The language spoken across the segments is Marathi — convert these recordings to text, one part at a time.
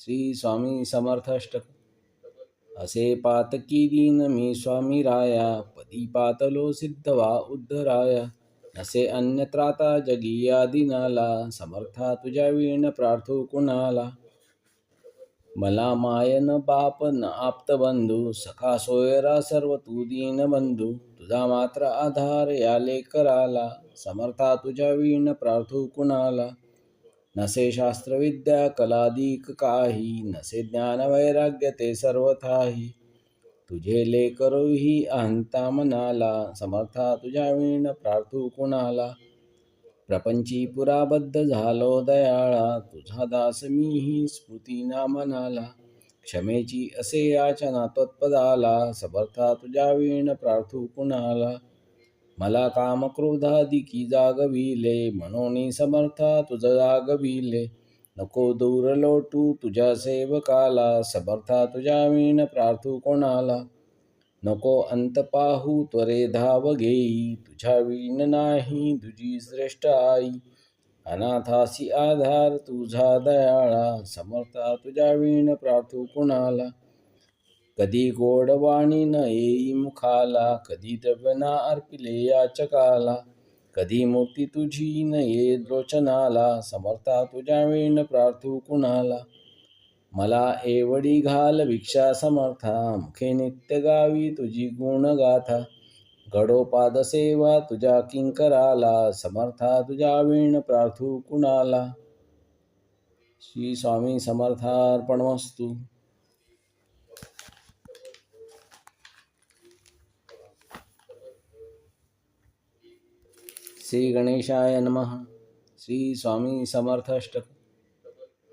श्री स्वामी समर्थाष्टक. असे पातकी दीन मी स्वामी राया, पदी पातलो सिद्धवा उद्धराया. नसे अन्यत्राता जगी या दिनाला, समर्था तुझ्या वीण प्रार्थू कुणाला. मला माय न बाप न आप्त बंधू, सखा सोयरा सर्व तू दीन बंधू. तुझा मात्र आधार याले कराला, समर्था तुझ्या वीण प्रार्थू कुणाला. नसे शास्त्र विद्या कलादिक काही, नसे ज्ञान वैराग्य ते सर्वथाही. तुझे लेकरो ही अहंता मनाला, समर्था तुझ्या वीण प्रार्थू कुणाला. प्रपंची पुराबद्ध झालो दयाळा, तुझा दास मीही स्फूर्ती ना मनाला. क्षमेची असे याचना त्वत्पदाला, समर्था तुझ्या वीण प्रार्थू कुणाला. मला काम क्रोधादिकी जागविले, म्हणून समर्था तुझ जागविले. नको दूर लोटू तुझ्या सेवकाला, समर्था तुझ्या वीण प्रार्थू कोणाला. नको अंत पाहू त्वरे धाव घेई, तुझ्या वीण नाही तुझी श्रेष्ठ आई. अनाथासी आधार तुझा दयाळा, समर्था तुझ्या वीण प्रार्थू कुणाला. कधी गोड वाणी न येई मुखाला, कधी द्रव्य ना अर्पिले याचकाला. कधी मूर्ती तुझी न ये लोचनाला, समर्था तुझ्या वीण प्रार्थू कुणाला. मला एवढी घाल भिक्षा समर्था, मुखे नित्य गावी तुझी गुणगाथा. गडोपाद सेवा तुझ्या किंकराला, समर्था तुझ्या वीण प्रार्थू कुणाला. श्री स्वामी समर्थार्पणमस्तु. श्री गणेशाय नमः. श्री स्वामी समर्थाष्टक.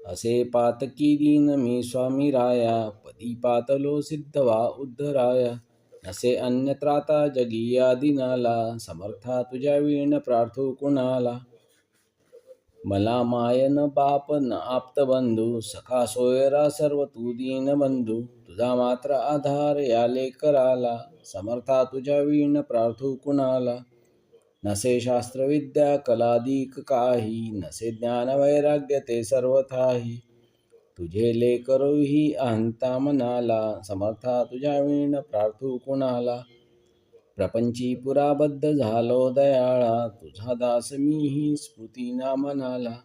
असे पातकी दीन मी स्वामी राया, पदी पातलो सिद्धवा उद्धराया. नसे अन्यत्राता जगी या दिनाला, समर्था तुझ्या वीण प्रार्थू कुणाला. मला माय न बाप न आप्त बंधू, सखा सोयरा सर्व तू दीन बंधू. तुझा मात्र आधार याले कराला, समर्था तुझ्या वीण प्रार्थू कुणाला. नसे शास्त्र विद्या कलादिक काही, नसे ज्ञान वैराग्य ते सर्वथाही. तुझे लेकरो ही अहंता मनाला, समर्था तुझ्या वीण प्रार्थू कुणाला. प्रपंची पुराबद्ध झालो दयाळा, तुझा दास मीही स्फूर्ती ना मनाला.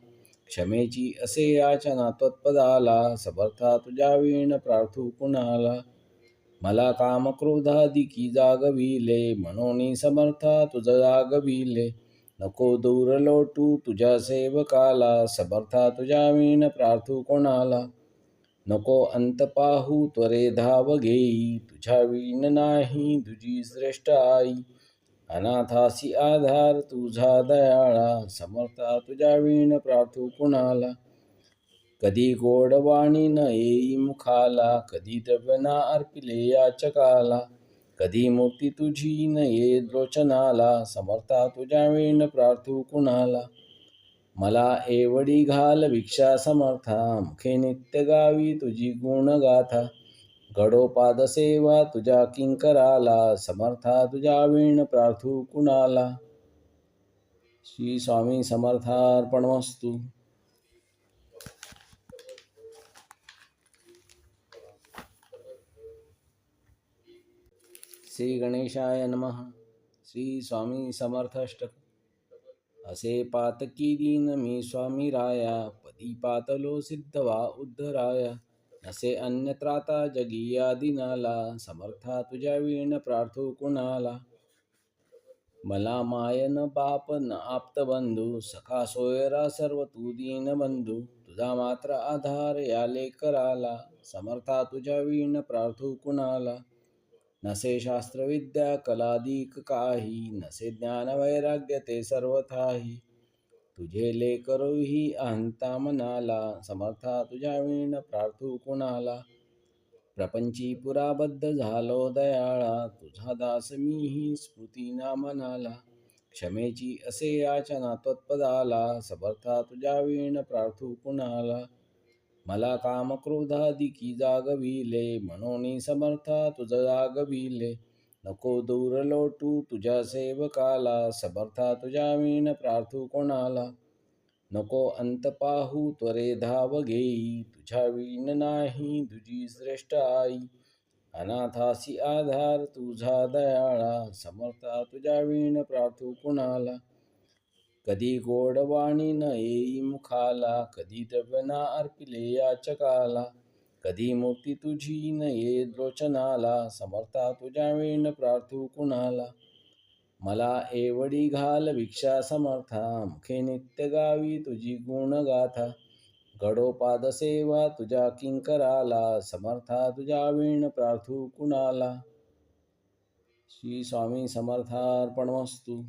क्षमेची असे याचना त्वत्पदाला, समर्था तुझ्या वीण प्रार्थू कुणाला. मला काम क्रोधादिकी जागविले, म्हणून समर्था तुझ जागविले. नको दूर लोटू तुझ्या सेवकाला, समर्था तुझ्या वीण प्रार्थू कोणाला. नको अंत पाहू त्वरे धाव घेई, तुझ्या वीण नाही तुझी श्रेष्ठ आई. अनाथासी आधार तुझा दयाळा, समर्था तुझ्या वीण प्रार्थू कुणाला. कधी गोड वाणी न येई मुखाला, कधी द्रव्य ना अर्पिले याचकाला. कधी मूर्ती तुझी न ये लोचनाला, समर्था तुझ्या वीण प्रार्थू कुणाला. मला एवढी घाल भिक्षा समर्था, मुखे नित्य गावी तुझी गुणगाथा. गडोपाद सेवा तुझ्या किंकराला, समर्था तुझ्या वीण प्रार्थू कुणाला. श्री स्वामी समर्थार्पणमस्तु. श्री गणेशाय नमः. श्री स्वामी समर्थाष्टक. असे पातकी दीन मी स्वामी राया, पदी पातलो सिद्धवा उद्धराया. नसे अन्यत्राता जगी या दिनाला, समर्था तुझ्या वीण प्रार्थू कुणाला. मला माय न बाप न आप्त बंधू, सखा सोयरा सर्व तू दीन बंधू. तुझा मात्र आधार याले कराला, समर्था तुझ्या वीण प्रार्थू कुणाला. नसे शास्त्र विद्या कलादिक काही, नसे ज्ञान वैराग्य ते सर्वथाही. तुझे लेकरो ही अहंता मनाला, समर्था तुझ्या वीण प्रार्थू कुणाला. प्रपंची पुराबद्ध झालो दयाळा, तुझा दास मीही स्फूर्ती ना मनाला. क्षमेची असे याचना त्वत्पदाला, समर्था तुझ्या वीण प्रार्थू कुणाला. मला काम क्रोधादिकी जागविले, म्हणून समर्था तुझ जागविले. नको दूर लोटू तुझ्या सेवकाला, समर्था तुझ्या वीण प्रार्थू कोणाला. नको अंत पाहू त्वरे धाव घेई, तुझ्या विण नाही दुजी श्रेष्ठ आई. अनाथासी आधार तुझा दयाळा, समर्था तुझ्या विण प्रार्थू कुणाला. कधी गोड वाणी न येई मुखाला, कधी द्रव्य ना अर्पिले याचकाला. कधी मूर्ती तुझी न ये लोचनाला, समर्था तुझ्या विण प्रार्थू कुणाला. मला एवढी घाल भिक्षा समर्था, मुखे नित्य गावी तुझी गुणगाथा. गडोपाद सेवा तुझ्या किंकराला, समर्था तुझ्या विण प्रार्थू कुणाला. श्री स्वामी समर्थार्पणमस्तु.